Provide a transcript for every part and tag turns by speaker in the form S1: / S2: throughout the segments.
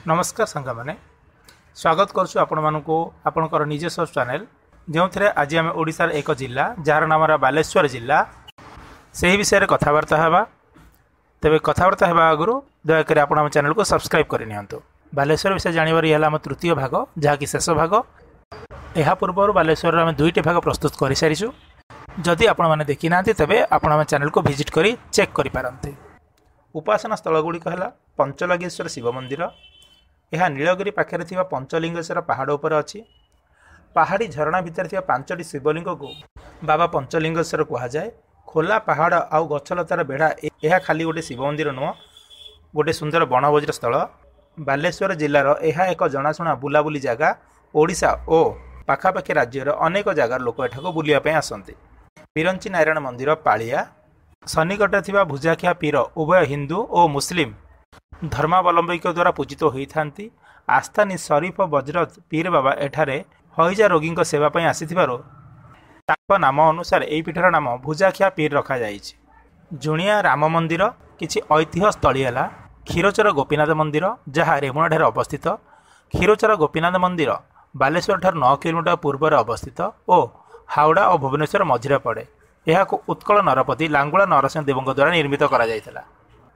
S1: नमस्कार सांग मैंने स्वागत करुँ आपण मानक आपणकर निजस्व चैनल जो थे आज आम ओडिशार एक जिला जार नाम बालेश्वर जिला से ही विषय में कथबार्ता होगा तेज कथबार्ता होगा आगु दयाकोरी आप चैनल को सब्सक्राइब करनी बालेश्वर विषय जानवर यह आम तृतीय भाग जहाँकि शेष भाग यह पूर्व बालेश्वर आम दुईट भाग प्रस्तुत कर सारीचु जदि आपण मैंने देखी ना तेज आपण चैनल को विजिट कर चेक करें। उपासना स्थल गुड़िक है पंचलगेश्वर शिव मंदिर यह नीलगिरी पाखे थी पंचलिंगेश्वर पहाड़ उपर अच्छी पहाड़ी झरणा भितर थी 5टी शिवलिंग को बाबा पंचलिंगेश्वर कहुए। खोला पहाड़ आउ गछलतार बेढ़ा यह खाली गोटे शिव मंदिर नुह गोटे सुंदर बनभोजर स्थल बालेश्वर जिलार यह एक जनाशुना बुलाबुली जगह ओडिशा और पाखापाखि राज्यर अनेक जगार लोक एठाक बुलियापी आसती। बिरंची नारायण मंदिर पालिया सन्निकट थी भुजाखिया पीर उभय हिंदू और मुस्लिम धर्मावलंबी द्वारा पूजित होती। आस्थानी शरीफ बजरत पीर बाबा एठारे हईजा रोगी सेवाई आसी नाम अनुसार यही पीठर नाम भुजाखिया पीर रखा जाइछि। जुणिया राम मंदिर किछि ऐतिह्य स्थली है क्षीरचर गोपीनाथ मंदिर जहाँ रेमुणा ठारे अवस्थित। क्षीरचर गोपीनाथ मंदिर बालेश्वर ठार 9 किलोमीटर पूर्व अवस्थित और हावड़ा और भुवनेश्वर मझिरे पड़े। यह उत्कल नरपति लांगुला नरसिंह देव द्वारा निर्मित करा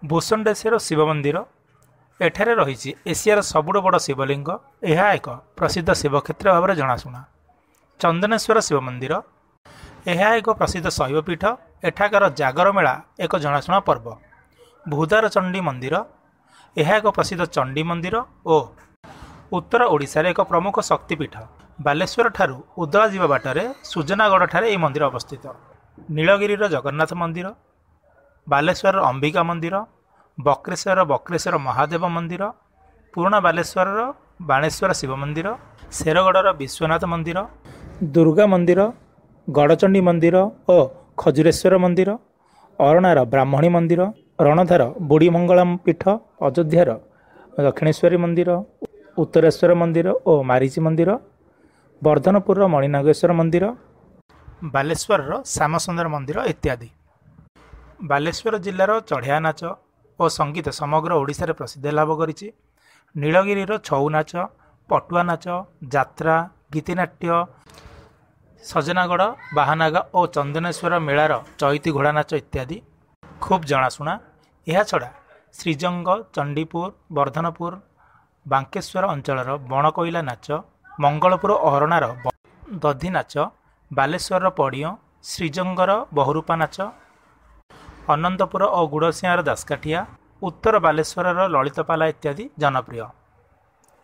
S1: भूषंडेश्वर शिव मंदिर एठारे रही एशियार सबुठ बड़ शिवलिंग यह एक प्रसिद्ध शिवक्षेत्र भाव में जनाशुना। चंदनेश्वर शिव मंदिर यह एक प्रसिद्ध शैवपीठ एठाकार जागर मेला एक जनाशुना पर्व। भूदार चंडी मंदिर यह एक प्रसिद्ध चंडी मंदिर और उत्तर ओडिशार एक प्रमुख शक्तिपीठ। बालेश्वर ठारू उदला जीवा बाटरे सुजनागढ़ ठारे यह मंदिर अवस्थित। नीलगिरीर जगन्नाथ मंदिर बालेश्वर अंबिका मंदिर बक्रेश्वर महादेव मंदिर पुराणा बालेश्वर बाणेश्वर शिव मंदिर शेरगढ़ विश्वनाथ मंदिर दुर्गा मंदिर गड़चंडी मंदिर और खजुरेश्वर मंदिर अरणार ब्राह्मणी मंदिर रणधार बुढ़ी मंगलम पीठ अयोध्यार दक्षिणेश्वरी मंदिर उत्तरेश्वर मंदिर और मारीची मंदिर वर्धनपुर मणिनागेश्वर मंदिर बालेश्वर श्यामसुंदर मंदिर इत्यादि। बालेश्वर जिलार चढ़िया नाच और संगीत समग्र ओडिशा रे प्रसिद्ध लाभ करिछि। नीलगिरीर छऊ नाच पटुआ नाच जात्रा गीतिनाट्य सजनागढ़ बाहानागा और चंदनेश्वर मेलार चैती घोड़ा नाच इत्यादि खूब जनाशुना। यह छड़ा श्रीजंग चंडीपुर वर्धनपुर बांकेश्वर अंचलर बणकोइला नाच मंगलपुर अहरणार दधी नाच बालेश्वर पड़ियों श्रीजंगर बहुरूपा नाच अनंतपुर और गुड़सियार दासकाठिया उत्तर बालेश्वर ललितपाला इत्यादि जनप्रिय।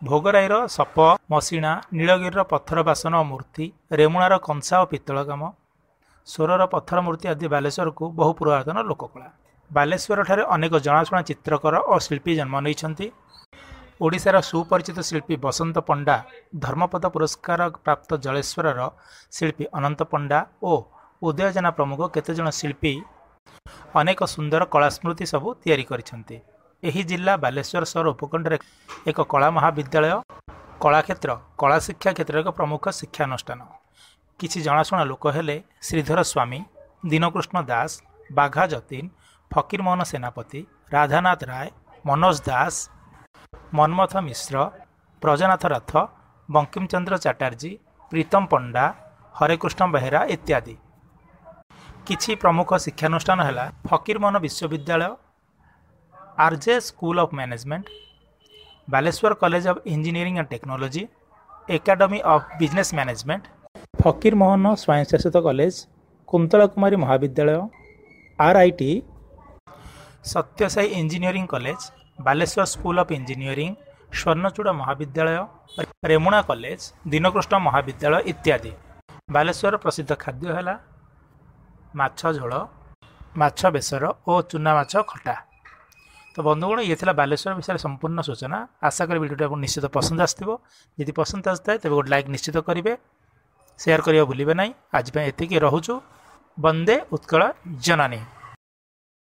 S1: भोगराईर सप मसिणा नीलगिरीर पत्थर बासन और मूर्ति रेमुणार कंसा और पित्तल काम सोरर पत्थर मूर्ति आदि बालेश्वर को बहु पुरातन लोककला। बालेश्वर ठारे अनेक जनाशुना चित्रकर और शिल्पी जन्म नहीं। ओडिशार सुपरिचित शिल्पी बसंत पंडा धर्मपद पुरस्कार प्राप्त जलेश्वर शिल्पी अनंत पंडा और उदय जेना प्रमुख केतेजन शिल्पी अनेक सुंदर कलास्मृति सबू तैयारी करिसेंती। एही जिला बालेश्वर सहर उपखंड एक कला महाविद्यालय कलाक्षेत्र कला शिक्षा क्षेत्र एक प्रमुख शिक्षानुष्ठान। किछि जनाशुना लोक हेले श्रीधर स्वामी दीनकृष्ण दास बाघा जतीन फकीर मोहन सेनापति राधानाथ राय मनोज दास मनमथ मिश्र प्रजनाथ रथ बंकिम चंद्र चटर्जी प्रीतम पंडा हरेकृष्ण बेहेरा इत्यादि। किछि प्रमुख शिक्षानुष्ठान है फकीर मोहन विश्वविद्यालय RJ school of management Baleswar college of engineering and technology academy of business management Fakir Mohan स्वयंशासित कॉलेज कुंतला कुमारी महाविद्यालय RIT Satyasai engineering college Baleswar school of engineering Swarnachuda महाविद्यालय रेमुणा कॉलेज दीनकृष्ण महाविद्यालय इत्यादि। बालेश्वर प्रसिद्ध खाद्य है माछ झोल माछ बेसर और चूना माछ खटा। तो बंधुगण ये थी बालेश्वर विषय संपूर्ण सूचना। आशा करी वीडियो आपको निश्चित पसंद आसो। यदि पसंद आए तेज गोटे लाइक निश्चित करेंगे शेयर करने भूलें ना। आज एति रोचु वंदे उत्कल जननी।